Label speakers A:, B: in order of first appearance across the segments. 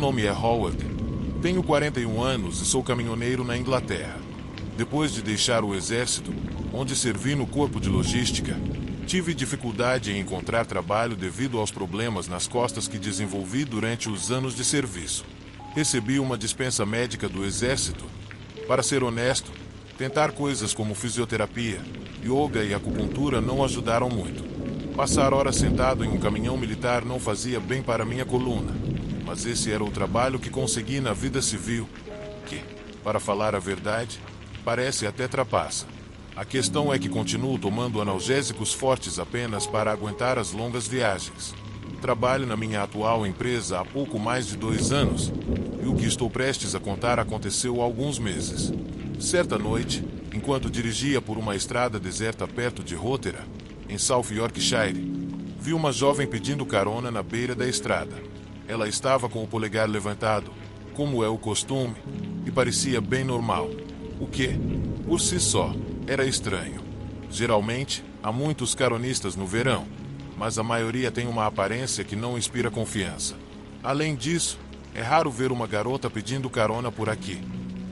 A: nome é Howard. Tenho 41 anos e sou caminhoneiro na Inglaterra. Depois de deixar o exército, onde servi no corpo de logística, tive dificuldade em encontrar trabalho devido aos problemas nas costas que desenvolvi durante os anos de serviço. Recebi uma dispensa médica do exército. Para ser honesto, tentar coisas como fisioterapia, yoga e acupuntura não ajudaram muito. Passar horas sentado em um caminhão militar não fazia bem para minha coluna, mas esse era o trabalho que consegui na vida civil, que, para falar a verdade, parece até trapaça. A questão é que continuo tomando analgésicos fortes apenas para aguentar as longas viagens. Trabalho na minha atual empresa há pouco mais de 2 anos, e o que estou prestes a contar aconteceu há alguns meses. Certa noite, enquanto dirigia por uma estrada deserta perto de Rotherham, em South Yorkshire, vi uma jovem pedindo carona na beira da estrada. Ela estava com o polegar levantado, como é o costume, e parecia bem normal, o que, por si só, era estranho. Geralmente, há muitos caronistas no verão, mas a maioria tem uma aparência que não inspira confiança. Além disso, é raro ver uma garota pedindo carona por aqui.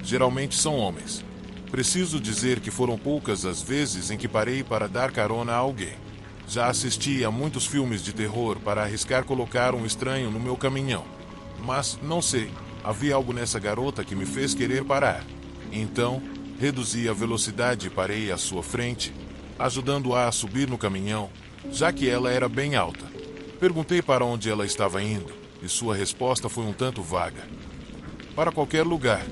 A: Geralmente são homens. Preciso dizer que foram poucas as vezes em que parei para dar carona a alguém. Já assisti a muitos filmes de terror para arriscar colocar um estranho no meu caminhão. Mas, não sei, havia algo nessa garota que me fez querer parar. Então, reduzi a velocidade e parei à sua frente, ajudando-a a subir no caminhão, já que ela era bem alta. Perguntei para onde ela estava indo, e sua resposta foi um tanto vaga. Para qualquer lugar,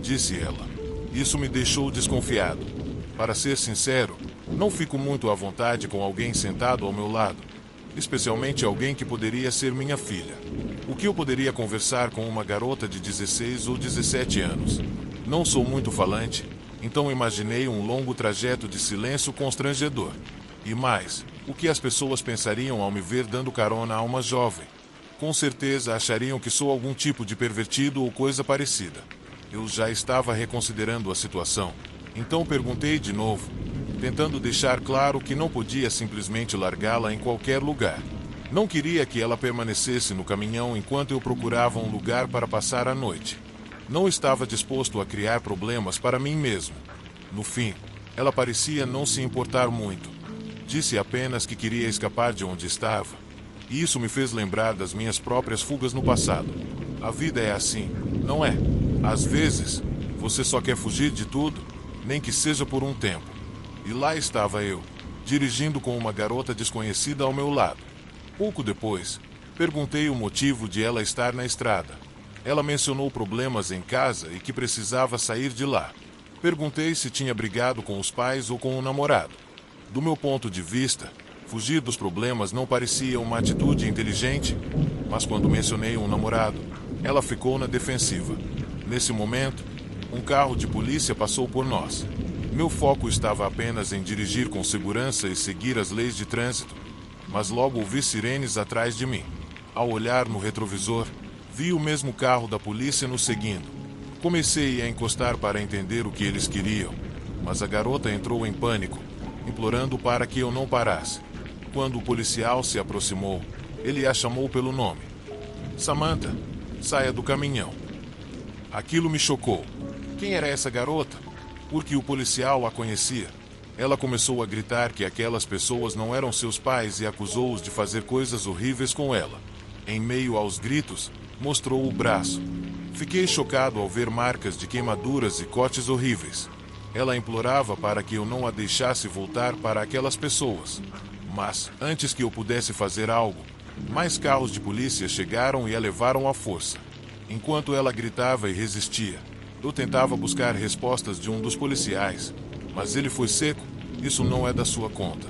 A: disse ela. Isso me deixou desconfiado. Para ser sincero, não fico muito à vontade com alguém sentado ao meu lado, especialmente alguém que poderia ser minha filha. O que eu poderia conversar com uma garota de 16 ou 17 anos? Não sou muito falante, então imaginei um longo trajeto de silêncio constrangedor. E mais, o que as pessoas pensariam ao me ver dando carona a uma jovem? Com certeza achariam que sou algum tipo de pervertido ou coisa parecida. Eu já estava reconsiderando a situação, então perguntei de novo, tentando deixar claro que não podia simplesmente largá-la em qualquer lugar. Não queria que ela permanecesse no caminhão enquanto eu procurava um lugar para passar a noite. Não estava disposto a criar problemas para mim mesmo. No fim, ela parecia não se importar muito. Disse apenas que queria escapar de onde estava. E isso me fez lembrar das minhas próprias fugas no passado. A vida é assim, não é? Às vezes, você só quer fugir de tudo, nem que seja por um tempo. E lá estava eu, dirigindo com uma garota desconhecida ao meu lado. Pouco depois, perguntei o motivo de ela estar na estrada. Ela mencionou problemas em casa e que precisava sair de lá. Perguntei se tinha brigado com os pais ou com o namorado. Do meu ponto de vista, fugir dos problemas não parecia uma atitude inteligente, mas quando mencionei um namorado, ela ficou na defensiva. Nesse momento, um carro de polícia passou por nós. Meu foco estava apenas em dirigir com segurança e seguir as leis de trânsito, mas logo ouvi sirenes atrás de mim. Ao olhar no retrovisor, vi o mesmo carro da polícia nos seguindo. Comecei a encostar para entender o que eles queriam, mas a garota entrou em pânico, implorando para que eu não parasse. Quando o policial se aproximou, ele a chamou pelo nome. Samantha, saia do caminhão. Aquilo me chocou. Quem era essa garota? Porque o policial a conhecia. Ela começou a gritar que aquelas pessoas não eram seus pais e acusou-os de fazer coisas horríveis com ela. Em meio aos gritos, mostrou o braço. Fiquei chocado ao ver marcas de queimaduras e cortes horríveis. Ela implorava para que eu não a deixasse voltar para aquelas pessoas. Mas, antes que eu pudesse fazer algo, mais carros de polícia chegaram e a levaram à força. Enquanto ela gritava e resistia, eu tentava buscar respostas de um dos policiais, mas ele foi seco. Isso não é da sua conta.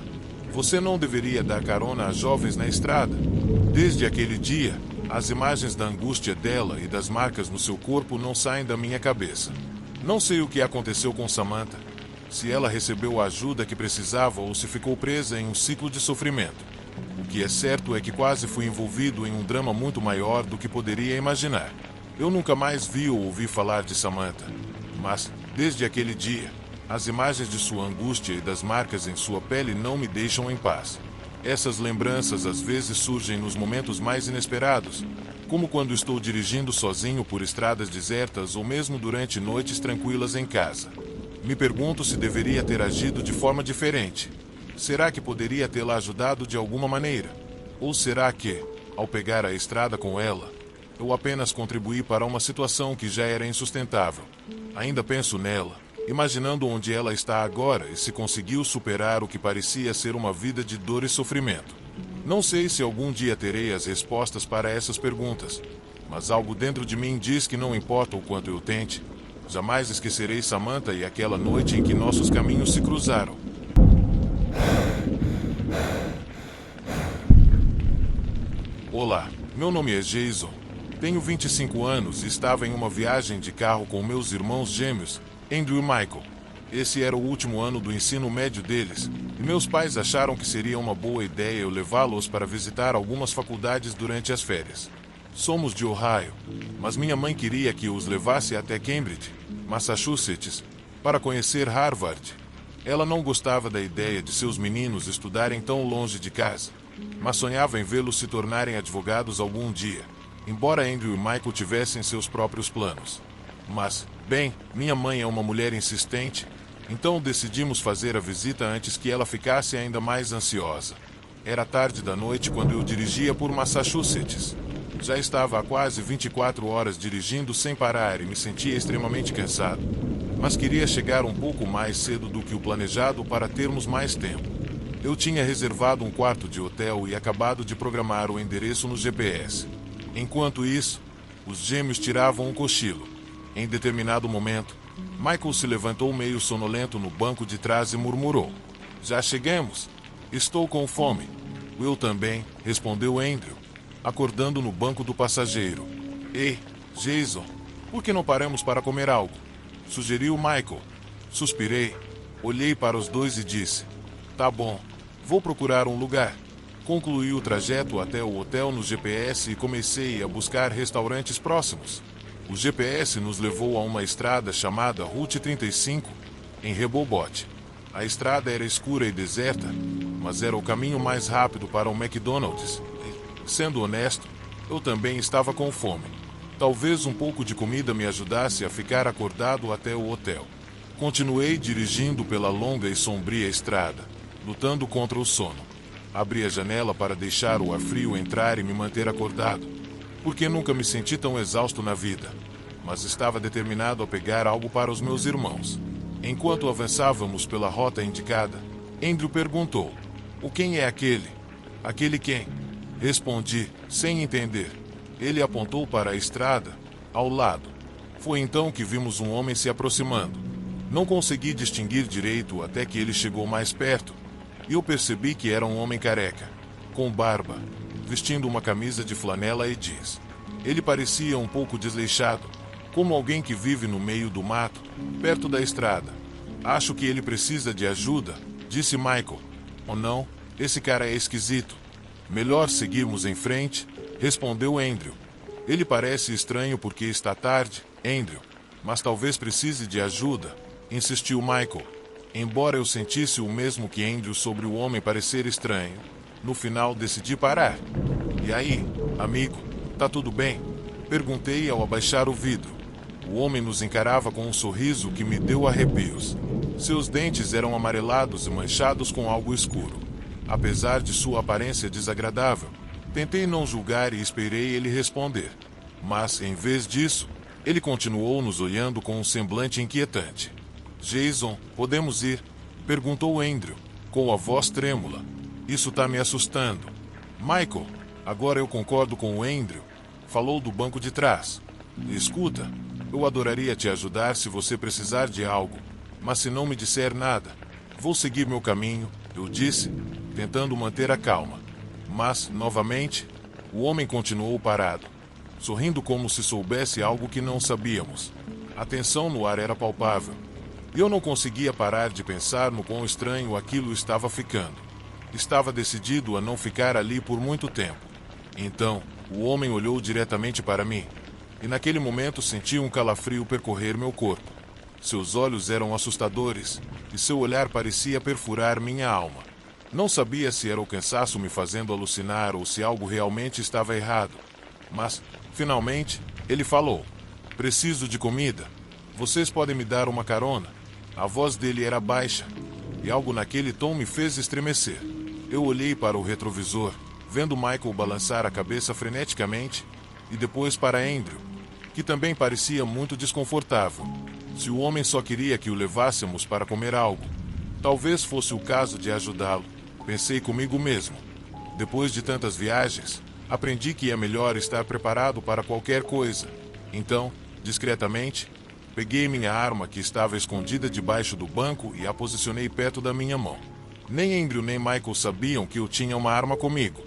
A: Você não deveria dar carona a jovens na estrada. Desde aquele dia, as imagens da angústia dela e das marcas no seu corpo não saem da minha cabeça. Não sei o que aconteceu com Samantha, se ela recebeu a ajuda que precisava ou se ficou presa em um ciclo de sofrimento. O que é certo é que quase fui envolvido em um drama muito maior do que poderia imaginar. Eu nunca mais vi ou ouvi falar de Samantha, mas, desde aquele dia, as imagens de sua angústia e das marcas em sua pele não me deixam em paz. Essas lembranças às vezes surgem nos momentos mais inesperados, como quando estou dirigindo sozinho por estradas desertas ou mesmo durante noites tranquilas em casa. Me pergunto se deveria ter agido de forma diferente. Será que poderia tê-la ajudado de alguma maneira? Ou será que, ao pegar a estrada com ela, eu apenas contribuí para uma situação que já era insustentável? Ainda penso nela, imaginando onde ela está agora e se conseguiu superar o que parecia ser uma vida de dor e sofrimento. Não sei se algum dia terei as respostas para essas perguntas, mas algo dentro de mim diz que não importa o quanto eu tente, jamais esquecerei Samantha e aquela noite em que nossos caminhos se cruzaram. Olá, meu nome é Jason. Tenho 25 anos e estava em uma viagem de carro com meus irmãos gêmeos, Andrew e Michael. Esse era o último ano do ensino médio deles, e meus pais acharam que seria uma boa ideia eu levá-los para visitar algumas faculdades durante as férias. Somos de Ohio, mas minha mãe queria que os levasse até Cambridge, Massachusetts, para conhecer Harvard. Ela não gostava da ideia de seus meninos estudarem tão longe de casa, mas sonhava em vê-los se tornarem advogados algum dia, embora Andrew e Michael tivessem seus próprios planos. Mas, bem, minha mãe é uma mulher insistente, então decidimos fazer a visita antes que ela ficasse ainda mais ansiosa. Era tarde da noite quando eu dirigia por Massachusetts. Já estava há quase 24 horas dirigindo sem parar e me sentia extremamente cansado, mas queria chegar um pouco mais cedo do que o planejado para termos mais tempo. Eu tinha reservado um quarto de hotel e acabado de programar o endereço no GPS. Enquanto isso, os gêmeos tiravam um cochilo. Em determinado momento, Michael se levantou meio sonolento no banco de trás e murmurou: "Já chegamos? Estou com fome." "Eu também", respondeu Andrew, acordando no banco do passageiro. "Ei, Jason, por que não paramos para comer algo?" sugeriu Michael. Suspirei, olhei para os dois e disse: "Tá bom, vou procurar um lugar." Concluí o trajeto até o hotel no GPS e comecei a buscar restaurantes próximos. O GPS nos levou a uma estrada chamada Route 35, em Rehoboth. A estrada era escura e deserta, mas era o caminho mais rápido para um McDonald's. Sendo honesto, eu também estava com fome. Talvez um pouco de comida me ajudasse a ficar acordado até o hotel. Continuei dirigindo pela longa e sombria estrada, lutando contra o sono. Abri a janela para deixar o ar frio entrar e me manter acordado, porque nunca me senti tão exausto na vida, mas estava determinado a pegar algo para os meus irmãos. Enquanto avançávamos pela rota indicada, Andrew perguntou: "O quem é aquele?" "Aquele quem?" Respondi, sem entender. Ele apontou para a estrada, ao lado. Foi então que vimos um homem se aproximando. Não consegui distinguir direito até que ele chegou mais perto, e eu percebi que era um homem careca, com barba, vestindo uma camisa de flanela e jeans. Ele parecia um pouco desleixado, como alguém que vive no meio do mato, perto da estrada. "Acho que ele precisa de ajuda", disse Michael. "Ou não, esse cara é esquisito." "Melhor seguirmos em frente", respondeu Andrew. "Ele parece estranho porque está tarde, Andrew, mas talvez precise de ajuda", insistiu Michael. Embora eu sentisse o mesmo que Andrew sobre o homem parecer estranho, no final decidi parar. "E aí, amigo, tá tudo bem?" perguntei ao abaixar o vidro. O homem nos encarava com um sorriso que me deu arrepios. Seus dentes eram amarelados e manchados com algo escuro. Apesar de sua aparência desagradável, tentei não julgar e esperei ele responder. Mas, em vez disso, ele continuou nos olhando com um semblante inquietante. "Jason, podemos ir?" perguntou Andrew, com a voz trêmula. "Isso tá me assustando." "Michael, agora eu concordo com o Andrew", falou do banco de trás. "Escuta, eu adoraria te ajudar se você precisar de algo, mas se não me disser nada, vou seguir meu caminho", eu disse, tentando manter a calma. Mas, novamente, o homem continuou parado, sorrindo como se soubesse algo que não sabíamos. A tensão no ar era palpável. E eu não conseguia parar de pensar no quão estranho aquilo estava ficando. Estava decidido a não ficar ali por muito tempo. Então, o homem olhou diretamente para mim, e naquele momento senti um calafrio percorrer meu corpo. Seus olhos eram assustadores, e seu olhar parecia perfurar minha alma. Não sabia se era o cansaço me fazendo alucinar ou se algo realmente estava errado, mas Finalmente, ele falou: "Preciso de comida. Vocês podem me dar uma carona?" A voz dele era baixa, e algo naquele tom me fez estremecer. Eu olhei para o retrovisor, vendo Michael balançar a cabeça freneticamente, e depois para Andrew, que também parecia muito desconfortável. Se o homem só queria que o levássemos para comer algo, talvez fosse o caso de ajudá-lo, pensei comigo mesmo. Depois de tantas viagens, aprendi que é melhor estar preparado para qualquer coisa. Então, discretamente, peguei minha arma que estava escondida debaixo do banco e a posicionei perto da minha mão. Nem Andrew nem Michael sabiam que eu tinha uma arma comigo.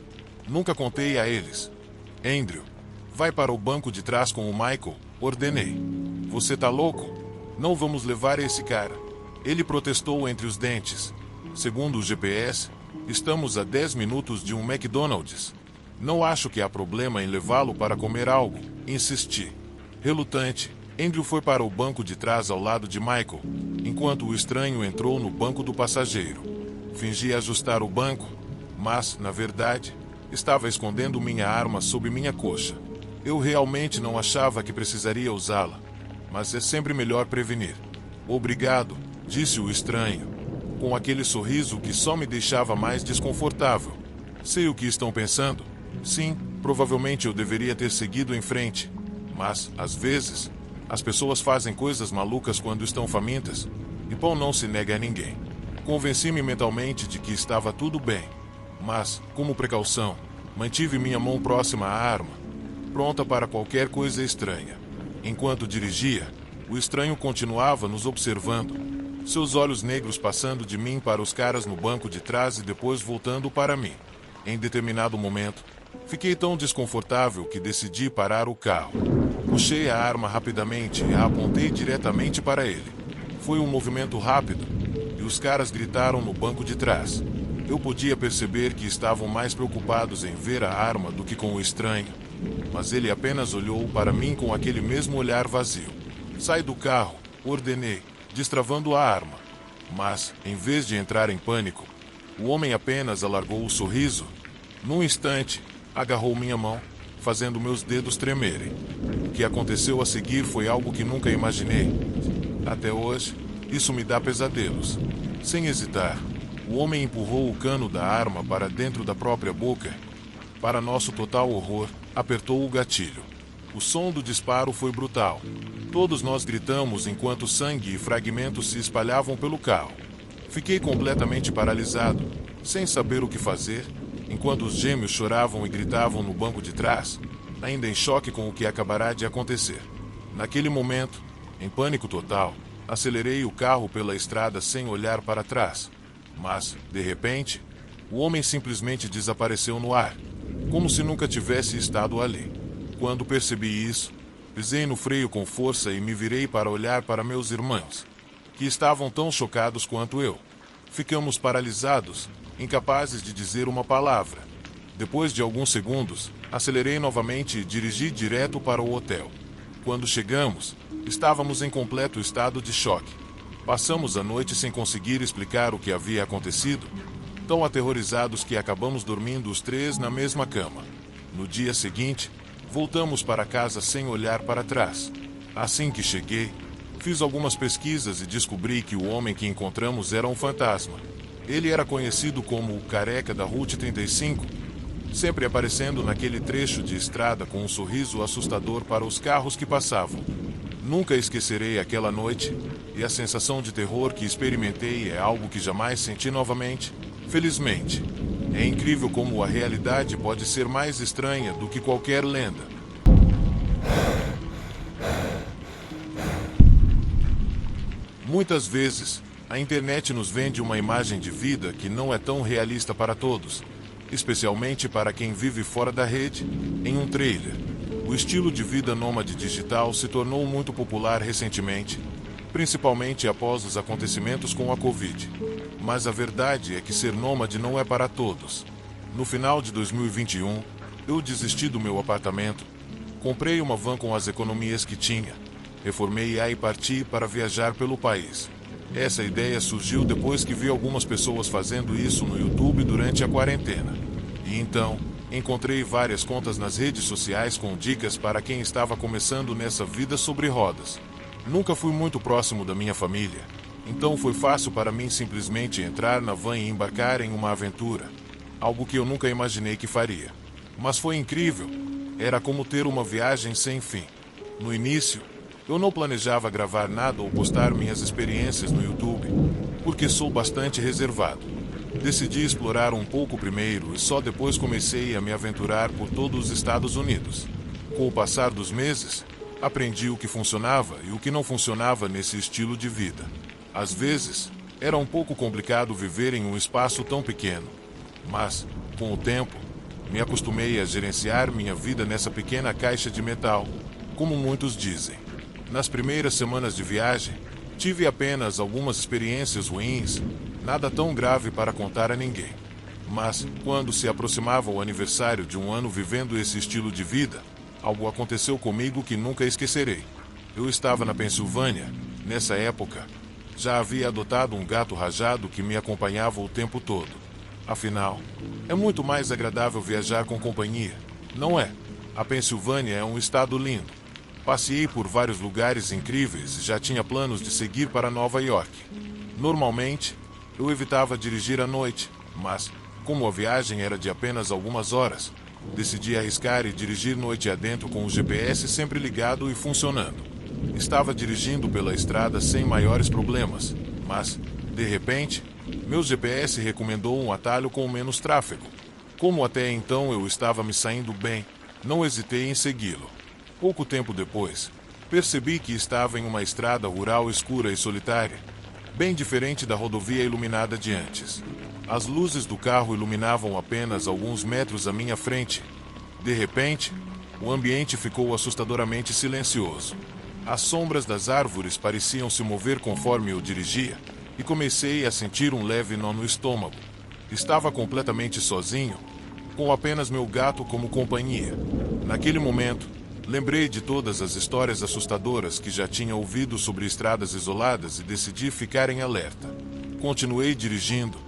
A: Nunca contei a eles. "Andrew, vai para o banco de trás com o Michael", ordenei. "Você tá louco? Não vamos levar esse cara." Ele protestou entre os dentes. "Segundo o GPS, estamos a 10 minutos de um McDonald's. Não acho que há problema em levá-lo para comer algo", insisti. Relutante, Andrew foi para o banco de trás ao lado de Michael, enquanto o estranho entrou no banco do passageiro. Fingi ajustar o banco, mas, na verdade, estava escondendo minha arma sob minha coxa. Eu realmente não achava que precisaria usá-la, mas é sempre melhor prevenir. "Obrigado", disse o estranho, com aquele sorriso que só me deixava mais desconfortável. Sei o que estão pensando. Sim, provavelmente eu deveria ter seguido em frente, mas, às vezes, as pessoas fazem coisas malucas quando estão famintas, e pão não se nega a ninguém. Convenci-me mentalmente de que estava tudo bem, mas, como precaução, mantive minha mão próxima à arma, pronta para qualquer coisa estranha. Enquanto dirigia, o estranho continuava nos observando, seus olhos negros passando de mim para os caras no banco de trás e depois voltando para mim. Em determinado momento, fiquei tão desconfortável que decidi parar o carro. Puxei a arma rapidamente e a apontei diretamente para ele. Foi um movimento rápido, e os caras gritaram no banco de trás. Eu podia perceber que estavam mais preocupados em ver a arma do que com o estranho, mas ele apenas olhou para mim com aquele mesmo olhar vazio. "Sai do carro", ordenei, destravando a arma. Mas, em vez de entrar em pânico, o homem apenas alargou o sorriso. Num instante, agarrou minha mão, fazendo meus dedos tremerem. O que aconteceu a seguir foi algo que nunca imaginei. Até hoje, isso me dá pesadelos. Sem hesitar, o homem empurrou o cano da arma para dentro da própria boca. Para nosso total horror, apertou o gatilho. O som do disparo foi brutal. Todos nós gritamos enquanto sangue e fragmentos se espalhavam pelo carro. Fiquei completamente paralisado, sem saber o que fazer, enquanto os gêmeos choravam e gritavam no banco de trás, ainda em choque com o que acabará de acontecer. Naquele momento, em pânico total, acelerei o carro pela estrada sem olhar para trás. Mas, de repente, o homem simplesmente desapareceu no ar, como se nunca tivesse estado ali. Quando percebi isso, pisei no freio com força e me virei para olhar para meus irmãos, que estavam tão chocados quanto eu. Ficamos paralisados, incapazes de dizer uma palavra. Depois de alguns segundos, acelerei novamente e dirigi direto para o hotel. Quando chegamos, estávamos em completo estado de choque. Passamos a noite sem conseguir explicar o que havia acontecido, tão aterrorizados que acabamos dormindo os três na mesma cama. No dia seguinte, voltamos para casa sem olhar para trás. Assim que cheguei, fiz algumas pesquisas e descobri que o homem que encontramos era um fantasma. Ele era conhecido como o Careca da Route 35, sempre aparecendo naquele trecho de estrada com um sorriso assustador para os carros que passavam. Nunca esquecerei aquela noite, e a sensação de terror que experimentei é algo que jamais senti novamente, felizmente. É incrível como a realidade pode ser mais estranha do que qualquer lenda. Muitas vezes, a internet nos vende uma imagem de vida que não é tão realista para todos, especialmente para quem vive fora da rede, em um trailer. O estilo de vida nômade digital se tornou muito popular recentemente, principalmente após os acontecimentos com a Covid. Mas a verdade é que ser nômade não é para todos. No final de 2021, eu desisti do meu apartamento, comprei uma van com as economias que tinha, reformei-a e parti para viajar pelo país. Essa ideia surgiu depois que vi algumas pessoas fazendo isso no YouTube durante a quarentena. E então, Encontrei várias contas nas redes sociais com dicas para quem estava começando nessa vida sobre rodas. Nunca fui muito próximo da minha família, então foi fácil para mim simplesmente entrar na van e embarcar em uma aventura. Algo que eu nunca imaginei que faria. Mas foi incrível. Era como ter uma viagem sem fim. No início, eu não planejava gravar nada ou postar minhas experiências no YouTube, porque sou bastante reservado. Decidi explorar um pouco primeiro e só depois comecei a me aventurar por todos os Estados Unidos. Com o passar dos meses, aprendi o que funcionava e o que não funcionava nesse estilo de vida. Às vezes, era um pouco complicado viver em um espaço tão pequeno, mas, com o tempo, me acostumei a gerenciar minha vida nessa pequena caixa de metal, como muitos dizem. Nas primeiras semanas de viagem, tive apenas algumas experiências ruins, nada tão grave para contar a ninguém. Mas, quando se aproximava o aniversário de um ano vivendo esse estilo de vida, algo aconteceu comigo que nunca esquecerei. Eu estava na Pensilvânia. Nessa época, já havia adotado um gato rajado que me acompanhava o tempo todo. Afinal, é muito mais agradável viajar com companhia, não é? A Pensilvânia é um estado lindo. Passeei por vários lugares incríveis e já tinha planos de seguir para Nova York. Normalmente, eu evitava dirigir à noite, mas, como a viagem era de apenas algumas horas, decidi arriscar e dirigir noite adentro com o GPS sempre ligado e funcionando. Estava dirigindo pela estrada sem maiores problemas, mas, de repente, meu GPS recomendou um atalho com menos tráfego. Como até então eu estava me saindo bem, não hesitei em segui-lo. Pouco tempo depois, percebi que estava em uma estrada rural escura e solitária, bem diferente da rodovia iluminada de antes. As luzes do carro iluminavam apenas alguns metros à minha frente. De repente, o ambiente ficou assustadoramente silencioso. As sombras das árvores pareciam se mover conforme eu dirigia, e comecei a sentir um leve nó no estômago. Estava completamente sozinho, com apenas meu gato como companhia. Naquele momento, lembrei de todas as histórias assustadoras que já tinha ouvido sobre estradas isoladas e decidi ficar em alerta. Continuei dirigindo,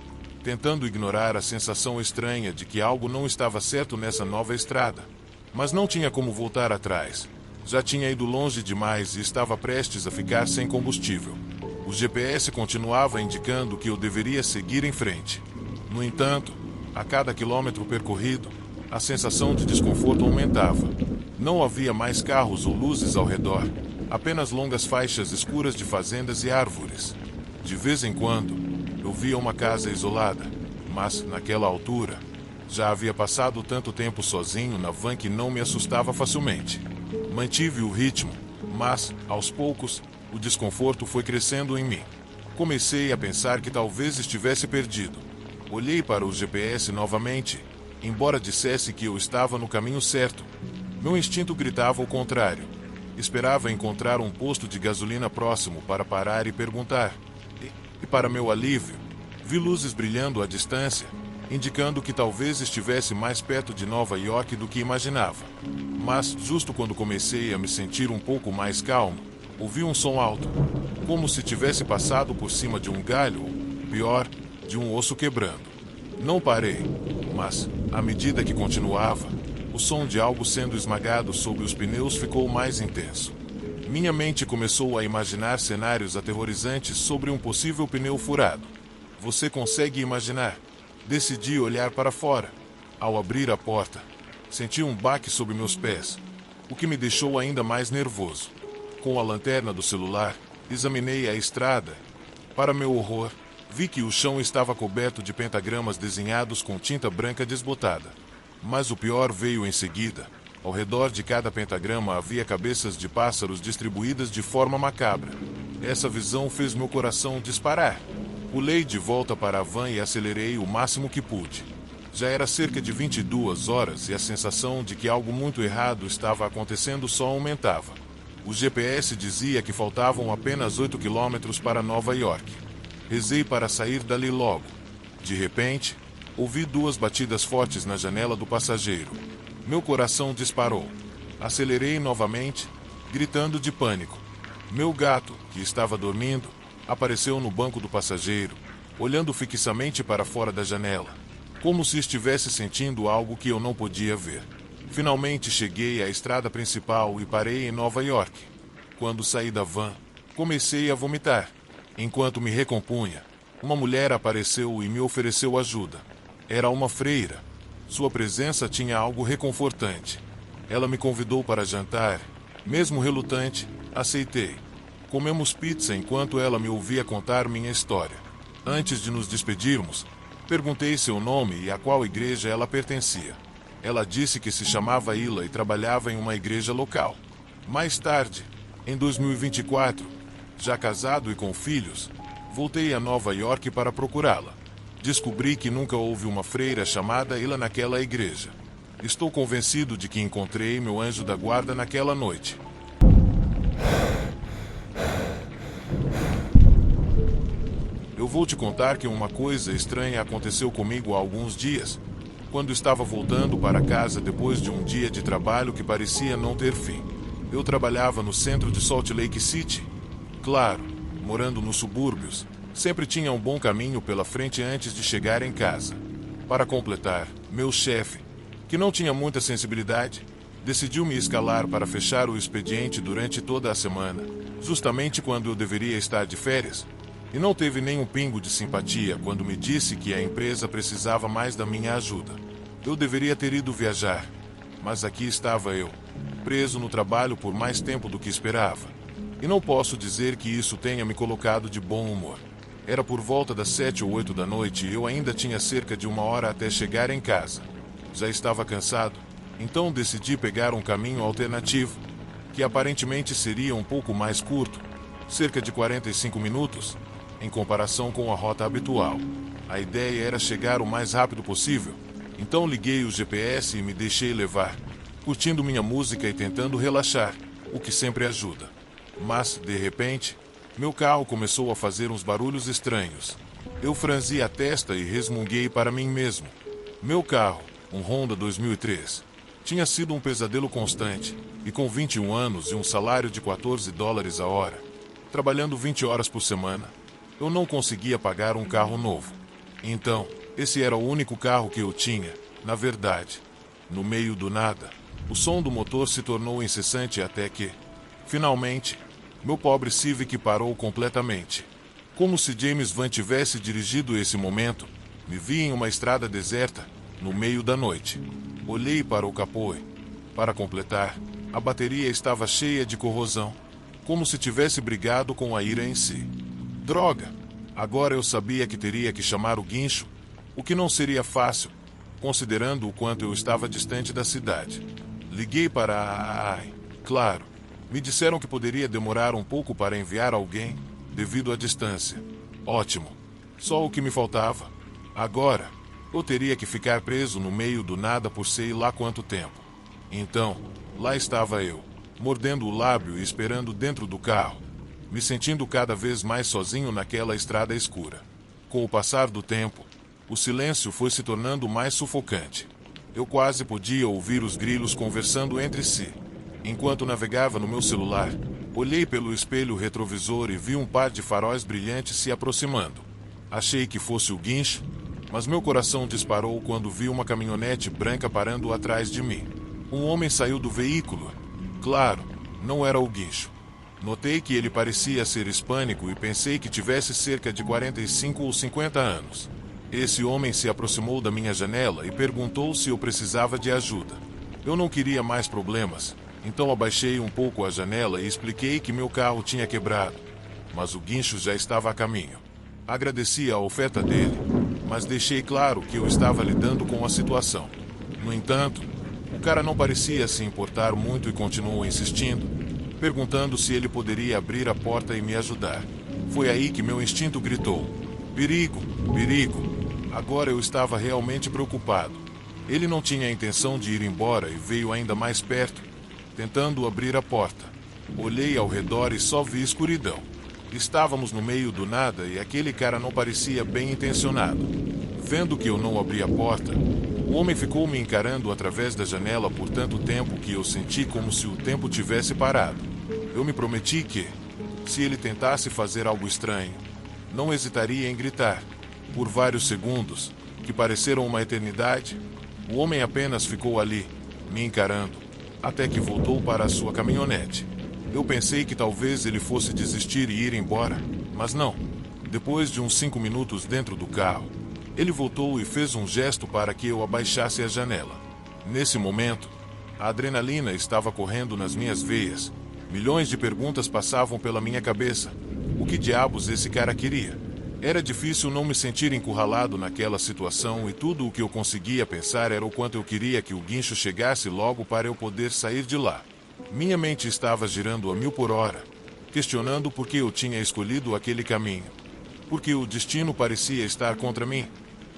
A: tentando ignorar a sensação estranha de que algo não estava certo nessa nova estrada. Mas não tinha como voltar atrás. Já tinha ido longe demais e estava prestes a ficar sem combustível. O GPS continuava indicando que eu deveria seguir em frente. No entanto, a cada quilômetro percorrido, a sensação de desconforto aumentava. Não havia mais carros ou luzes ao redor, apenas longas faixas escuras de fazendas e árvores. De vez em quando, eu via uma casa isolada, mas, naquela altura, já havia passado tanto tempo sozinho na van que não me assustava facilmente. Mantive o ritmo, mas, aos poucos, o desconforto foi crescendo em mim. Comecei a pensar que talvez estivesse perdido. Olhei para o GPS novamente, embora dissesse que eu estava no caminho certo. Meu instinto gritava o contrário. Esperava encontrar um posto de gasolina próximo para parar e perguntar. E para meu alívio, vi luzes brilhando à distância, indicando que talvez estivesse mais perto de Nova York do que imaginava. Mas, justo quando comecei a me sentir um pouco mais calmo, ouvi um som alto, como se tivesse passado por cima de um galho, ou, pior, de um osso quebrando. Não parei, mas, à medida que continuava, o som de algo sendo esmagado sob os pneus ficou mais intenso. Minha mente começou a imaginar cenários aterrorizantes sobre um possível pneu furado. Você consegue imaginar? Decidi olhar para fora. Ao abrir a porta, senti um baque sob meus pés, o que me deixou ainda mais nervoso. Com a lanterna do celular, examinei a estrada. Para meu horror, vi que o chão estava coberto de pentagramas desenhados com tinta branca desbotada. Mas o pior veio em seguida. Ao redor de cada pentagrama havia cabeças de pássaros distribuídas de forma macabra. Essa visão fez meu coração disparar. Pulei de volta para a van e acelerei o máximo que pude. Já era cerca de 22 horas e a sensação de que algo muito errado estava acontecendo só aumentava. O GPS dizia que faltavam apenas 8 quilômetros para Nova York. Rezei para sair dali logo. De repente, ouvi 2 batidas fortes na janela do passageiro. Meu coração disparou. Acelerei novamente, gritando de pânico. Meu gato, que estava dormindo, apareceu no banco do passageiro, olhando fixamente para fora da janela. como se estivesse sentindo algo que eu não podia ver. Finalmente cheguei à estrada principal e parei em Nova York. Quando saí da van, comecei a vomitar. Enquanto me recompunha, uma mulher apareceu e me ofereceu ajuda. Era uma freira. Sua presença tinha algo reconfortante. Ela me convidou para jantar. Mesmo relutante, aceitei. Comemos pizza enquanto ela me ouvia contar minha história. Antes de nos despedirmos, perguntei seu nome e a qual igreja ela pertencia. Ela disse que se chamava Ila e trabalhava em uma igreja local. Mais tarde, em 2024, já casado e com filhos, voltei a Nova York para procurá-la. Descobri que nunca houve uma freira chamada Ila naquela igreja. Estou convencido de que encontrei meu anjo da guarda naquela noite. Eu vou te contar que uma coisa estranha aconteceu comigo há alguns dias, quando estava voltando para casa depois de um dia de trabalho que parecia não ter fim. Eu trabalhava no centro de Salt Lake City. Claro, morando nos subúrbios, sempre tinha um bom caminho pela frente antes de chegar em casa. Para completar, meu chefe, que não tinha muita sensibilidade, decidiu me escalar para fechar o expediente durante toda a semana, justamente quando eu deveria estar de férias, e não teve nenhum pingo de simpatia quando me disse que a empresa precisava mais da minha ajuda. Eu deveria ter ido viajar, mas aqui estava eu, preso no trabalho por mais tempo do que esperava. E não posso dizer que isso tenha me colocado de bom humor. Era por volta das 7 ou 8 da noite e eu ainda tinha cerca de 1 hora até chegar em casa. Já estava cansado, então decidi pegar um caminho alternativo, que aparentemente seria um pouco mais curto, cerca de 45 minutos, em comparação com a rota habitual. A ideia era chegar o mais rápido possível, então liguei o GPS e me deixei levar, curtindo minha música e tentando relaxar, o que sempre ajuda. Mas, de repente, meu carro começou a fazer uns barulhos estranhos. Eu franzi a testa e resmunguei para mim mesmo. Meu carro, um Honda 2003, tinha sido um pesadelo constante, e com 21 anos e um salário de $14 a hora, trabalhando 20 horas por semana, eu não conseguia pagar um carro novo. Então, esse era o único carro que eu tinha, na verdade. No meio do nada, o som do motor se tornou incessante até que, finalmente, meu pobre Civic parou completamente. Como se James Van tivesse dirigido esse momento, me vi em uma estrada deserta, no meio da noite. Olhei para o capô e, para completar, a bateria estava cheia de corrosão, como se tivesse brigado com a ira em si. Droga! Agora eu sabia que teria que chamar o guincho, o que não seria fácil, considerando o quanto eu estava distante da cidade. Liguei para claro, me disseram que poderia demorar um pouco para enviar alguém, devido à distância. Ótimo. Só o que me faltava. Agora, eu teria que ficar preso no meio do nada por sei lá quanto tempo. Então, lá estava eu, mordendo o lábio e esperando dentro do carro, me sentindo cada vez mais sozinho naquela estrada escura. Com o passar do tempo, o silêncio foi se tornando mais sufocante. Eu quase podia ouvir os grilos conversando entre si. Enquanto navegava no meu celular, olhei pelo espelho retrovisor e vi um par de faróis brilhantes se aproximando. Achei que fosse o guincho, mas meu coração disparou quando vi uma caminhonete branca parando atrás de mim. Um homem saiu do veículo. Claro, não era o guincho. Notei que ele parecia ser hispânico e pensei que tivesse cerca de 45 ou 50 anos. Esse homem se aproximou da minha janela e perguntou se eu precisava de ajuda. Eu não queria mais problemas, então abaixei um pouco a janela e expliquei que meu carro tinha quebrado, mas o guincho já estava a caminho. Agradeci a oferta dele, mas deixei claro que eu estava lidando com a situação. No entanto, o cara não parecia se importar muito e continuou insistindo, perguntando se ele poderia abrir a porta e me ajudar. Foi aí que meu instinto gritou: perigo, perigo! Agora eu estava realmente preocupado. Ele não tinha a intenção de ir embora e veio ainda mais perto, tentando abrir a porta. Olhei ao redor e só vi escuridão. Estávamos no meio do nada e aquele cara não parecia bem intencionado. Vendo que eu não abri a porta, o homem ficou me encarando através da janela por tanto tempo que eu senti como se o tempo tivesse parado. Eu me prometi que, se ele tentasse fazer algo estranho, não hesitaria em gritar. Por vários segundos, que pareceram uma eternidade, o homem apenas ficou ali, me encarando, até que voltou para a sua caminhonete. Eu pensei que talvez ele fosse desistir e ir embora, mas não. Depois de uns 5 minutos dentro do carro, ele voltou e fez um gesto para que eu abaixasse a janela. Nesse momento, a adrenalina estava correndo nas minhas veias. Milhões de perguntas passavam pela minha cabeça. O que diabos esse cara queria? Era difícil não me sentir encurralado naquela situação e tudo o que eu conseguia pensar era o quanto eu queria que o guincho chegasse logo para eu poder sair de lá. Minha mente estava girando a 1000 por hora, questionando por que eu tinha escolhido aquele caminho. Porque o destino parecia estar contra mim.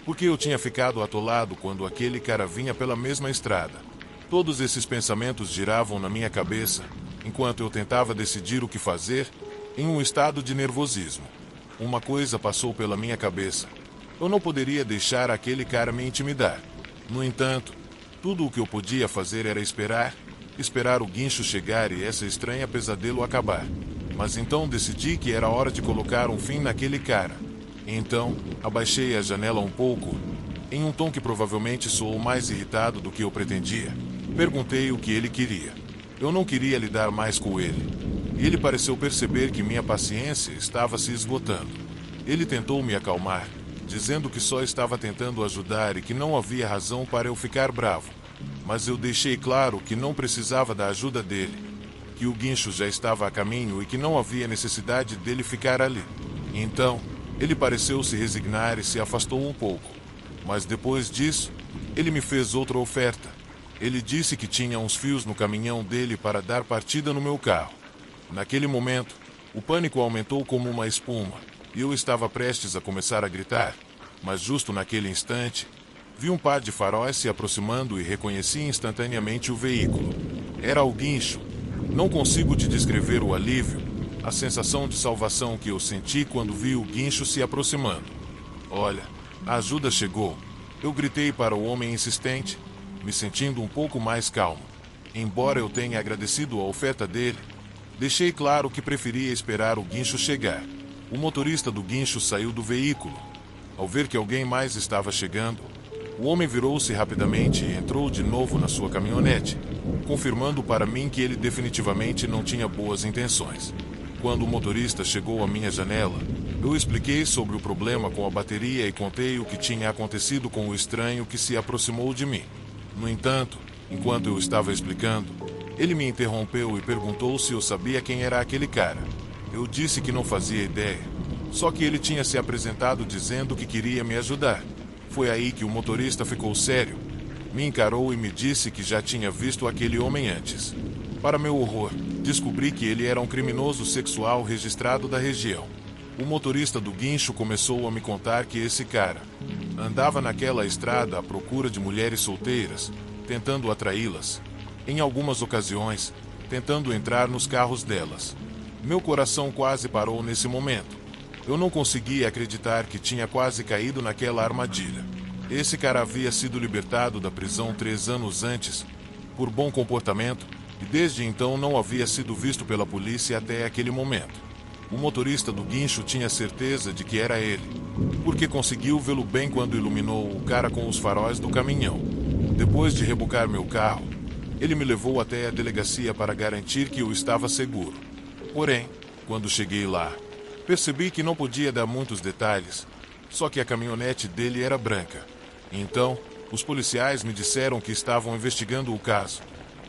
A: Porque eu tinha ficado atolado quando aquele cara vinha pela mesma estrada. Todos esses pensamentos giravam na minha cabeça, enquanto eu tentava decidir o que fazer, em um estado de nervosismo. Uma coisa passou pela minha cabeça. Eu não poderia deixar aquele cara me intimidar. No entanto, tudo o que eu podia fazer era esperar o guincho chegar e essa estranha pesadelo acabar. Mas então decidi que era hora de colocar um fim naquele cara. Então, abaixei a janela um pouco, em um tom que provavelmente soou mais irritado do que eu pretendia. Perguntei o que ele queria. Eu não queria lidar mais com ele. E ele pareceu perceber que minha paciência estava se esgotando. Ele tentou me acalmar, dizendo que só estava tentando ajudar e que não havia razão para eu ficar bravo. Mas eu deixei claro que não precisava da ajuda dele, que o guincho já estava a caminho e que não havia necessidade dele ficar ali. Então, ele pareceu se resignar e se afastou um pouco. Mas depois disso, ele me fez outra oferta. Ele disse que tinha uns fios no caminhão dele para dar partida no meu carro. Naquele momento, o pânico aumentou como uma espuma, e eu estava prestes a começar a gritar. Mas justo naquele instante, vi um par de faróis se aproximando e reconheci instantaneamente o veículo. Era o guincho. Não consigo te descrever o alívio, a sensação de salvação que eu senti quando vi o guincho se aproximando. Olha, a ajuda chegou. Eu gritei para o homem insistente, me sentindo um pouco mais calmo. Embora eu tenha agradecido a oferta dele, deixei claro que preferia esperar o guincho chegar. O motorista do guincho saiu do veículo. Ao ver que alguém mais estava chegando, o homem virou-se rapidamente e entrou de novo na sua caminhonete, confirmando para mim que ele definitivamente não tinha boas intenções. Quando o motorista chegou à minha janela, eu expliquei sobre o problema com a bateria e contei o que tinha acontecido com o estranho que se aproximou de mim. No entanto, enquanto eu estava explicando, ele me interrompeu e perguntou se eu sabia quem era aquele cara. Eu disse que não fazia ideia, só que ele tinha se apresentado dizendo que queria me ajudar. Foi aí que o motorista ficou sério, me encarou e me disse que já tinha visto aquele homem antes. Para meu horror, descobri que ele era um criminoso sexual registrado da região. O motorista do guincho começou a me contar que esse cara andava naquela estrada à procura de mulheres solteiras, tentando atraí-las. Em algumas ocasiões, tentando entrar nos carros delas. Meu coração quase parou nesse momento. Eu não conseguia acreditar que tinha quase caído naquela armadilha. Esse cara havia sido libertado da prisão 3 anos antes, por bom comportamento, e desde então não havia sido visto pela polícia até aquele momento. O motorista do guincho tinha certeza de que era ele, porque conseguiu vê-lo bem quando iluminou o cara com os faróis do caminhão. Depois de rebocar meu carro, ele me levou até a delegacia para garantir que eu estava seguro. Porém, quando cheguei lá, percebi que não podia dar muitos detalhes, só que a caminhonete dele era branca. Então, os policiais me disseram que estavam investigando o caso,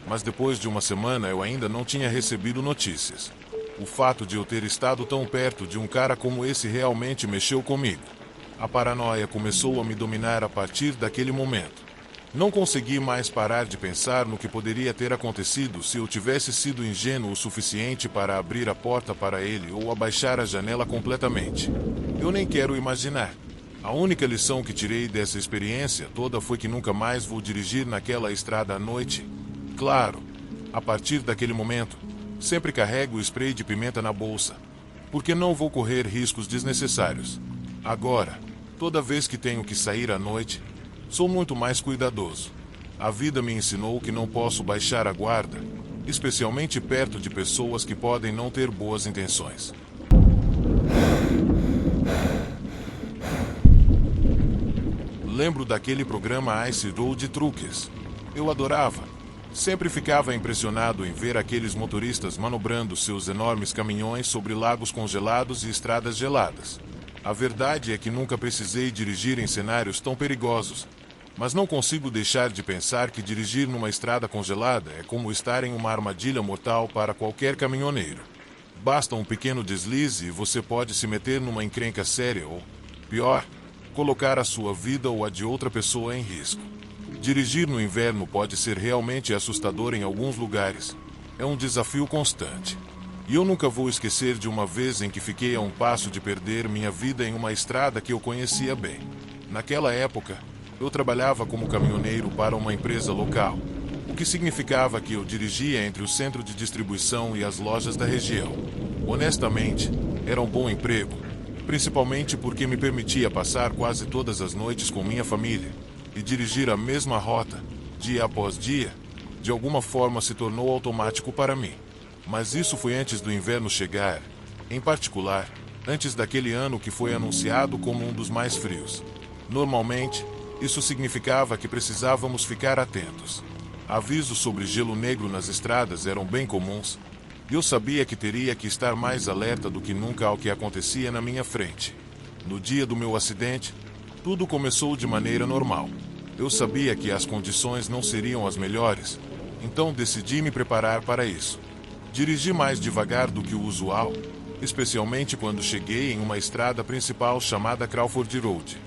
A: mas depois de uma semana eu ainda não tinha recebido notícias. O fato de eu ter estado tão perto de um cara como esse realmente mexeu comigo. A paranoia começou a me dominar a partir daquele momento. Não consegui mais parar de pensar no que poderia ter acontecido se eu tivesse sido ingênuo o suficiente para abrir a porta para ele ou abaixar a janela completamente. Eu nem quero imaginar. A única lição que tirei dessa experiência toda foi que nunca mais vou dirigir naquela estrada à noite. Claro, a partir daquele momento, sempre carrego o spray de pimenta na bolsa, porque não vou correr riscos desnecessários. Agora, toda vez que tenho que sair à noite, sou muito mais cuidadoso. A vida me ensinou que não posso baixar a guarda, especialmente perto de pessoas que podem não ter boas intenções. Lembro daquele programa Ice Road Truckers. Eu adorava. Sempre ficava impressionado em ver aqueles motoristas manobrando seus enormes caminhões sobre lagos congelados e estradas geladas. A verdade é que nunca precisei dirigir em cenários tão perigosos, mas não consigo deixar de pensar que dirigir numa estrada congelada é como estar em uma armadilha mortal para qualquer caminhoneiro. Basta um pequeno deslize e você pode se meter numa encrenca séria ou, pior, colocar a sua vida ou a de outra pessoa em risco. Dirigir no inverno pode ser realmente assustador em alguns lugares. É um desafio constante. E eu nunca vou esquecer de uma vez em que fiquei a um passo de perder minha vida em uma estrada que eu conhecia bem. Naquela época, eu trabalhava como caminhoneiro para uma empresa local, o que significava que eu dirigia entre o centro de distribuição e as lojas da região. Honestamente, era um bom emprego, principalmente porque me permitia passar quase todas as noites com minha família, e dirigir a mesma rota, dia após dia, de alguma forma se tornou automático para mim. Mas isso foi antes do inverno chegar, em particular, antes daquele ano que foi anunciado como um dos mais frios. Normalmente, isso significava que precisávamos ficar atentos. Avisos sobre gelo negro nas estradas eram bem comuns, e eu sabia que teria que estar mais alerta do que nunca ao que acontecia na minha frente. No dia do meu acidente, tudo começou de maneira normal. Eu sabia que as condições não seriam as melhores, então decidi me preparar para isso. Dirigi mais devagar do que o usual, especialmente quando cheguei em uma estrada principal chamada Crawford Road.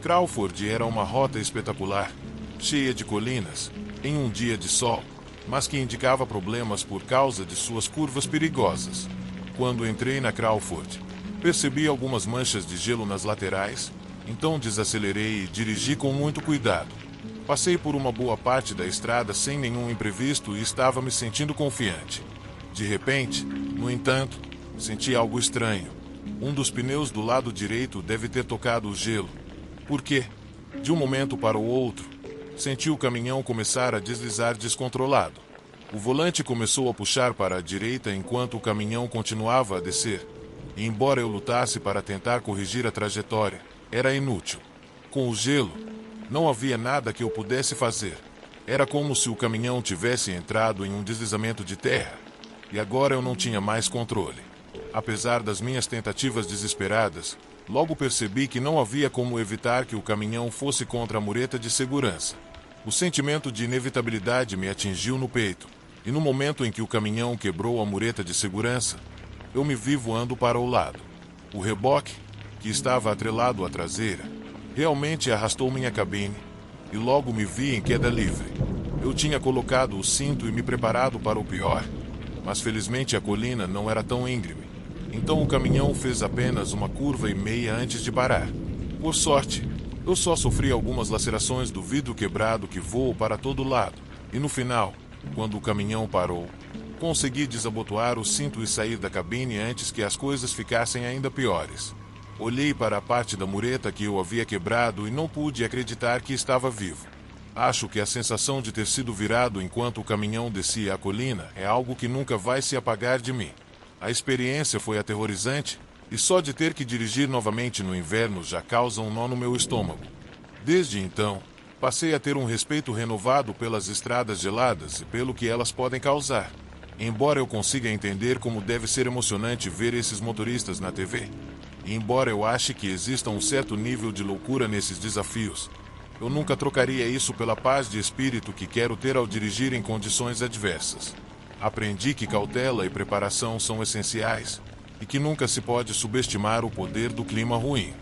A: Crawford era uma rota espetacular, cheia de colinas, em um dia de sol, mas que indicava problemas por causa de suas curvas perigosas. Quando entrei na Crawford, percebi algumas manchas de gelo nas laterais, então desacelerei e dirigi com muito cuidado. Passei por uma boa parte da estrada sem nenhum imprevisto e estava me sentindo confiante. De repente, no entanto, senti algo estranho. Um dos pneus do lado direito deve ter tocado o gelo. Por quê? De um momento para o outro, senti o caminhão começar a deslizar descontrolado. O volante começou a puxar para a direita enquanto o caminhão continuava a descer. E embora eu lutasse para tentar corrigir a trajetória, era inútil. Com o gelo, não havia nada que eu pudesse fazer. Era como se o caminhão tivesse entrado em um deslizamento de terra. E agora eu não tinha mais controle. Apesar das minhas tentativas desesperadas, logo percebi que não havia como evitar que o caminhão fosse contra a mureta de segurança. O sentimento de inevitabilidade me atingiu no peito, e no momento em que o caminhão quebrou a mureta de segurança, eu me vi voando para o lado. O reboque, que estava atrelado à traseira, realmente arrastou minha cabine, e logo me vi em queda livre. Eu tinha colocado o cinto e me preparado para o pior, mas felizmente a colina não era tão íngreme. Então o caminhão fez apenas uma curva e meia antes de parar. Por sorte, eu só sofri algumas lacerações do vidro quebrado que voou para todo lado. E no final, quando o caminhão parou, consegui desabotoar o cinto e sair da cabine antes que as coisas ficassem ainda piores. Olhei para a parte da mureta que eu havia quebrado e não pude acreditar que estava vivo. Acho que a sensação de ter sido virado enquanto o caminhão descia a colina é algo que nunca vai se apagar de mim. A experiência foi aterrorizante, e só de ter que dirigir novamente no inverno já causa um nó no meu estômago. Desde então, passei a ter um respeito renovado pelas estradas geladas e pelo que elas podem causar. Embora eu consiga entender como deve ser emocionante ver esses motoristas na TV, e embora eu ache que exista um certo nível de loucura nesses desafios, eu nunca trocaria isso pela paz de espírito que quero ter ao dirigir em condições adversas. Aprendi que cautela e preparação são essenciais, e que nunca se pode subestimar o poder do clima ruim.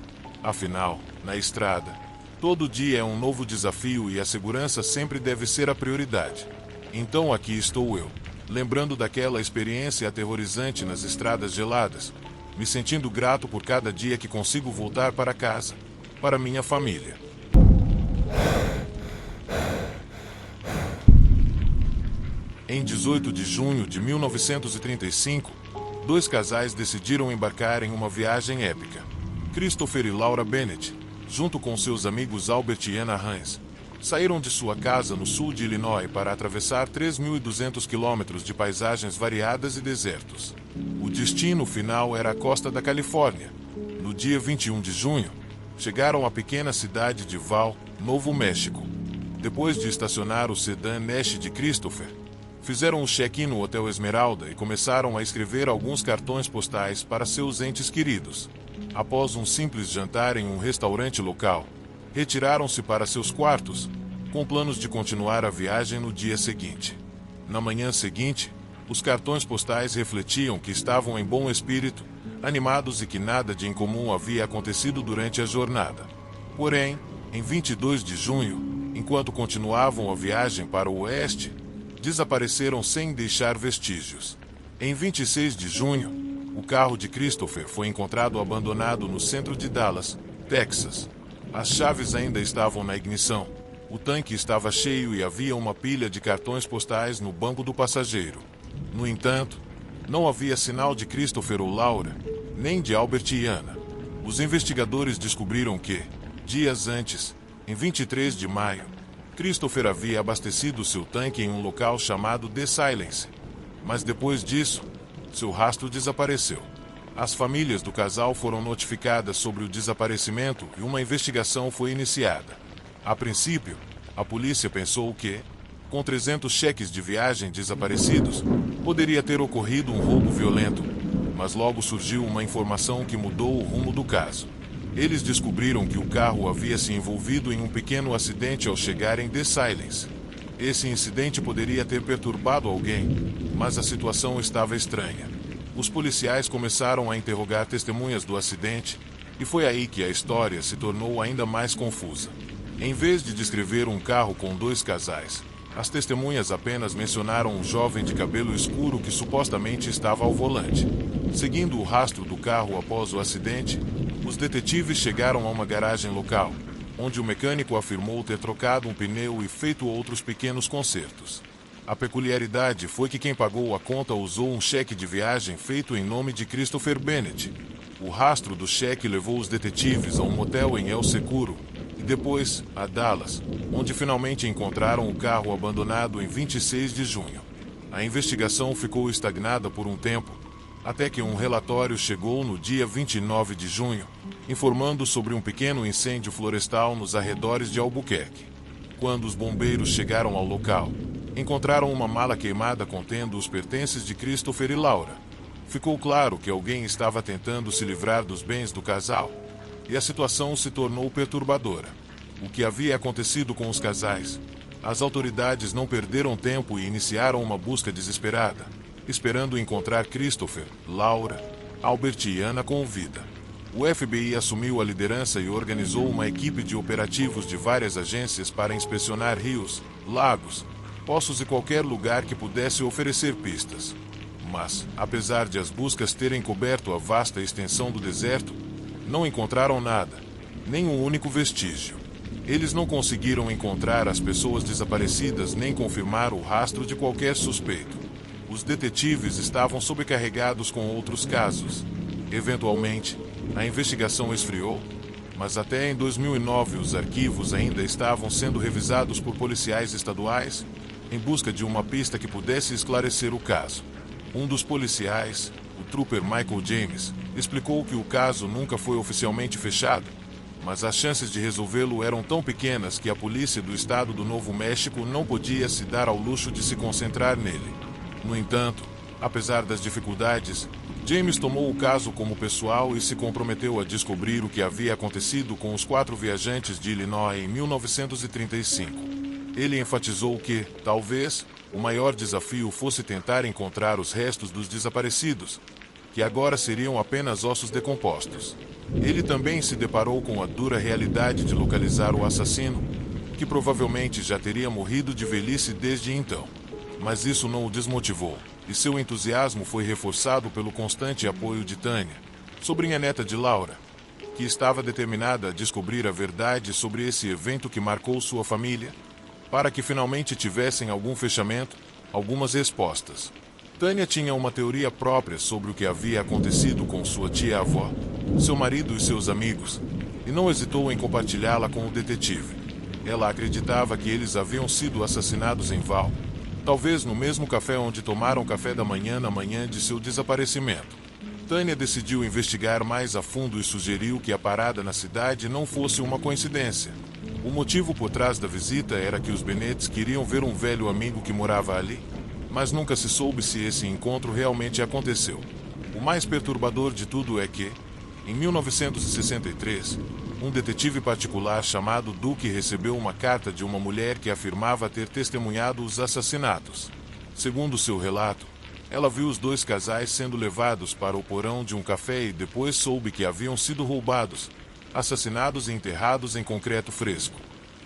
A: Afinal, na estrada, todo dia é um novo desafio e a segurança sempre deve ser a prioridade. Então aqui estou eu, lembrando daquela experiência aterrorizante nas estradas geladas, me sentindo grato por cada dia que consigo voltar para casa, para minha família. Em 18 de junho de 1935, dois casais decidiram embarcar em uma viagem épica. Christopher e Laura Bennett, junto com seus amigos Albert e Anna Hines, saíram de sua casa no sul de Illinois para atravessar 3.200 quilômetros de paisagens variadas e desertos. O destino final era a costa da Califórnia. No dia 21 de junho, chegaram à pequena cidade de Val, Novo México. Depois de estacionar o sedã Nash de Christopher, fizeram um check-in no Hotel Esmeralda e começaram a escrever alguns cartões postais para seus entes queridos. Após um simples jantar em um restaurante local, retiraram-se para seus quartos, com planos de continuar a viagem no dia seguinte. Na manhã seguinte, os cartões postais refletiam que estavam em bom espírito, animados e que nada de incomum havia acontecido durante a jornada. Porém, em 22 de junho, enquanto continuavam a viagem para o oeste, desapareceram sem deixar vestígios. Em 26 de junho, o carro de Christopher foi encontrado abandonado no centro de Dallas, Texas. As chaves ainda estavam na ignição, o tanque estava cheio e havia uma pilha de cartões postais no banco do passageiro. No entanto, não havia sinal de Christopher ou Laura, nem de Albert e Anna. Os investigadores descobriram que, dias antes, em 23 de maio, Christopher havia abastecido seu tanque em um local chamado The Silence. Mas depois disso, seu rastro desapareceu. As famílias do casal foram notificadas sobre o desaparecimento e uma investigação foi iniciada. A princípio, a polícia pensou que, com 300 cheques de viagem desaparecidos, poderia ter ocorrido um roubo violento, mas logo surgiu uma informação que mudou o rumo do caso. Eles descobriram que o carro havia se envolvido em um pequeno acidente ao chegar em The Silence. Esse incidente poderia ter perturbado alguém, mas a situação estava estranha. Os policiais começaram a interrogar testemunhas do acidente, e foi aí que a história se tornou ainda mais confusa. Em vez de descrever um carro com 2 casais, as testemunhas apenas mencionaram um jovem de cabelo escuro que supostamente estava ao volante. Seguindo o rastro do carro após o acidente, os detetives chegaram a uma garagem local, onde o mecânico afirmou ter trocado um pneu e feito outros pequenos consertos. A peculiaridade foi que quem pagou a conta usou um cheque de viagem feito em nome de Christopher Bennett. O rastro do cheque levou os detetives a um motel em El Securo e depois a Dallas, onde finalmente encontraram o carro abandonado em 26 de junho. A investigação ficou estagnada por um tempo, até que um relatório chegou no dia 29 de junho, informando sobre um pequeno incêndio florestal nos arredores de Albuquerque. Quando os bombeiros chegaram ao local, encontraram uma mala queimada contendo os pertences de Christopher e Laura. Ficou claro que alguém estava tentando se livrar dos bens do casal, e a situação se tornou perturbadora. O que havia acontecido com os casais? As autoridades não perderam tempo e iniciaram uma busca desesperada, esperando encontrar Christopher, Laura, Albert e Anna com vida. O FBI assumiu a liderança e organizou uma equipe de operativos de várias agências para inspecionar rios, lagos, poços e qualquer lugar que pudesse oferecer pistas. Mas, apesar de as buscas terem coberto a vasta extensão do deserto, não encontraram nada, nem um único vestígio. Eles não conseguiram encontrar as pessoas desaparecidas nem confirmar o rastro de qualquer suspeito. Os detetives estavam sobrecarregados com outros casos. Eventualmente, a investigação esfriou, mas até em 2009 os arquivos ainda estavam sendo revisados por policiais estaduais em busca de uma pista que pudesse esclarecer o caso. Um dos policiais, o trooper Michael James, explicou que o caso nunca foi oficialmente fechado, mas as chances de resolvê-lo eram tão pequenas que a polícia do estado do Novo México não podia se dar ao luxo de se concentrar nele. No entanto, apesar das dificuldades, James tomou o caso como pessoal e se comprometeu a descobrir o que havia acontecido com os 4 viajantes de Illinois em 1935. Ele enfatizou que, talvez, o maior desafio fosse tentar encontrar os restos dos desaparecidos, que agora seriam apenas ossos decompostos. Ele também se deparou com a dura realidade de localizar o assassino, que provavelmente já teria morrido de velhice desde então. Mas isso não o desmotivou, e seu entusiasmo foi reforçado pelo constante apoio de Tânia, sobrinha neta de Laura, que estava determinada a descobrir a verdade sobre esse evento que marcou sua família, para que finalmente tivessem algum fechamento, algumas respostas. Tânia tinha uma teoria própria sobre o que havia acontecido com sua tia-avó, seu marido e seus amigos, e não hesitou em compartilhá-la com o detetive. Ela acreditava que eles haviam sido assassinados em Val, talvez no mesmo café onde tomaram café da manhã na manhã de seu desaparecimento. Tânia decidiu investigar mais a fundo e sugeriu que a parada na cidade não fosse uma coincidência. O motivo por trás da visita era que os Bennetts queriam ver um velho amigo que morava ali, mas nunca se soube se esse encontro realmente aconteceu. O mais perturbador de tudo é que, em 1963, um detetive particular chamado Duke recebeu uma carta de uma mulher que afirmava ter testemunhado os assassinatos. Segundo seu relato, ela viu os dois casais sendo levados para o porão de um café e depois soube que haviam sido roubados, assassinados e enterrados em concreto fresco.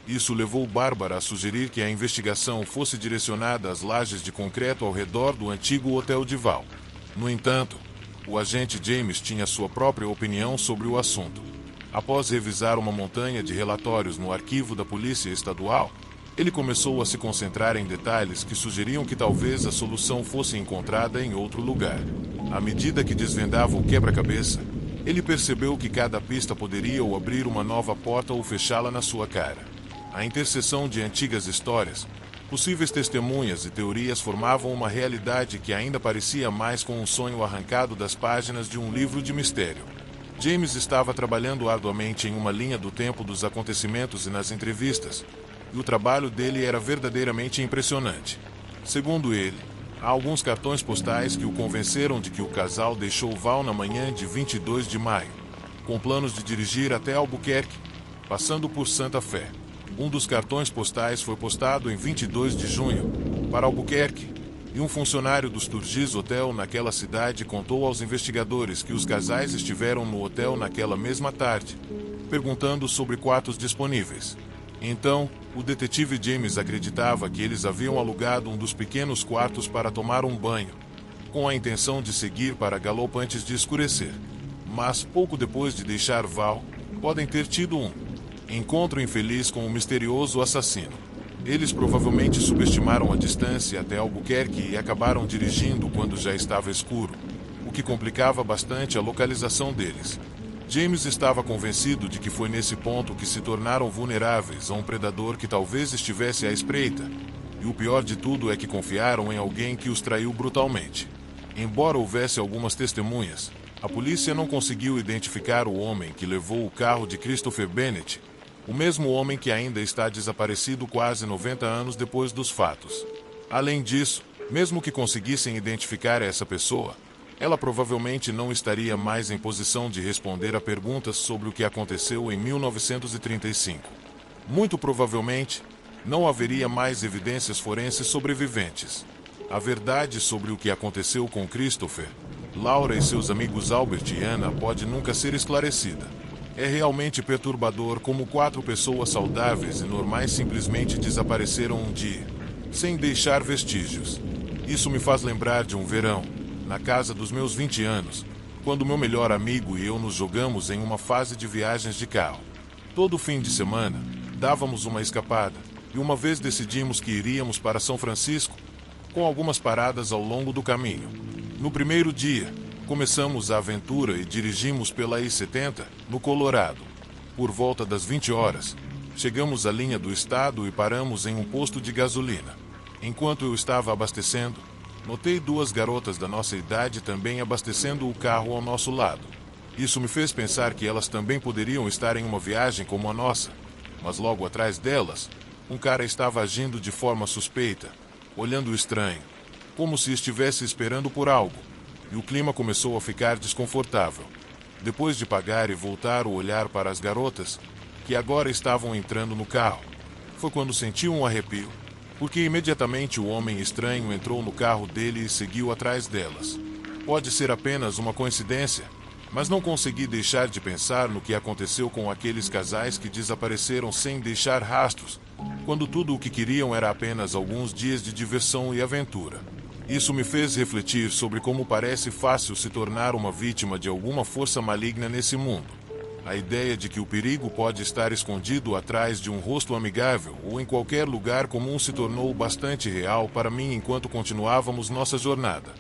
A: Isso levou Bárbara a sugerir que a investigação fosse direcionada às lajes de concreto ao redor do antigo Hotel Duval. No entanto, o agente James tinha sua própria opinião sobre o assunto. Após revisar uma montanha de relatórios no arquivo da Polícia Estadual, ele começou a se concentrar em detalhes que sugeriam que talvez a solução fosse encontrada em outro lugar. À medida que desvendava o quebra-cabeça, ele percebeu que cada pista poderia ou abrir uma nova porta ou fechá-la na sua cara. A interseção de antigas histórias, possíveis testemunhas e teorias formavam uma realidade que ainda parecia mais com um sonho arrancado das páginas de um livro de mistério. James estava trabalhando arduamente em uma linha do tempo dos acontecimentos e nas entrevistas, e o trabalho dele era verdadeiramente impressionante. Segundo ele, há alguns cartões postais que o convenceram de que o casal deixou Val na manhã de 22 de maio, com planos de dirigir até Albuquerque, passando por Santa Fé. Um dos cartões postais foi postado em 22 de junho, para Albuquerque, e um funcionário do Sturgis Hotel naquela cidade contou aos investigadores que os casais estiveram no hotel naquela mesma tarde, perguntando sobre quartos disponíveis. Então, o detetive James acreditava que eles haviam alugado um dos pequenos quartos para tomar um banho, com a intenção de seguir para Gallup antes de escurecer. Mas, pouco depois de deixar Val, podem ter tido um encontro infeliz com o misterioso assassino. Eles provavelmente subestimaram a distância até Albuquerque e acabaram dirigindo quando já estava escuro, o que complicava bastante a localização deles. James estava convencido de que foi nesse ponto que se tornaram vulneráveis a um predador que talvez estivesse à espreita, e o pior de tudo é que confiaram em alguém que os traiu brutalmente. Embora houvesse algumas testemunhas, a polícia não conseguiu identificar o homem que levou o carro de Christopher Bennett, o mesmo homem que ainda está desaparecido quase 90 anos depois dos fatos. Além disso, mesmo que conseguissem identificar essa pessoa, ela provavelmente não estaria mais em posição de responder a perguntas sobre o que aconteceu em 1935. Muito provavelmente, não haveria mais evidências forenses sobreviventes. A verdade sobre o que aconteceu com Christopher, Laura e seus amigos Albert e Anna pode nunca ser esclarecida. É realmente perturbador como 4 pessoas saudáveis e normais simplesmente desapareceram um dia, sem deixar vestígios. Isso me faz lembrar de um verão, na casa dos meus 20 anos, quando meu melhor amigo e eu nos jogamos em uma fase de viagens de carro. Todo fim de semana, dávamos uma escapada, e uma vez decidimos que iríamos para São Francisco, com algumas paradas ao longo do caminho. No primeiro dia, começamos a aventura e dirigimos pela I-70, no Colorado. Por volta das 20 horas, chegamos à linha do estado e paramos em um posto de gasolina. Enquanto eu estava abastecendo, notei 2 garotas da nossa idade também abastecendo o carro ao nosso lado. Isso me fez pensar que elas também poderiam estar em uma viagem como a nossa, mas logo atrás delas, um cara estava agindo de forma suspeita, olhando estranho, como se estivesse esperando por algo, e o clima começou a ficar desconfortável. Depois de pagar e voltar o olhar para as garotas, que agora estavam entrando no carro, foi quando senti um arrepio, porque imediatamente o homem estranho entrou no carro dele e seguiu atrás delas. Pode ser apenas uma coincidência, mas não consegui deixar de pensar no que aconteceu com aqueles casais que desapareceram sem deixar rastros, quando tudo o que queriam era apenas alguns dias de diversão e aventura. Isso me fez refletir sobre como parece fácil se tornar uma vítima de alguma força maligna nesse mundo. A ideia de que o perigo pode estar escondido atrás de um rosto amigável ou em qualquer lugar comum se tornou bastante real para mim enquanto continuávamos nossa jornada.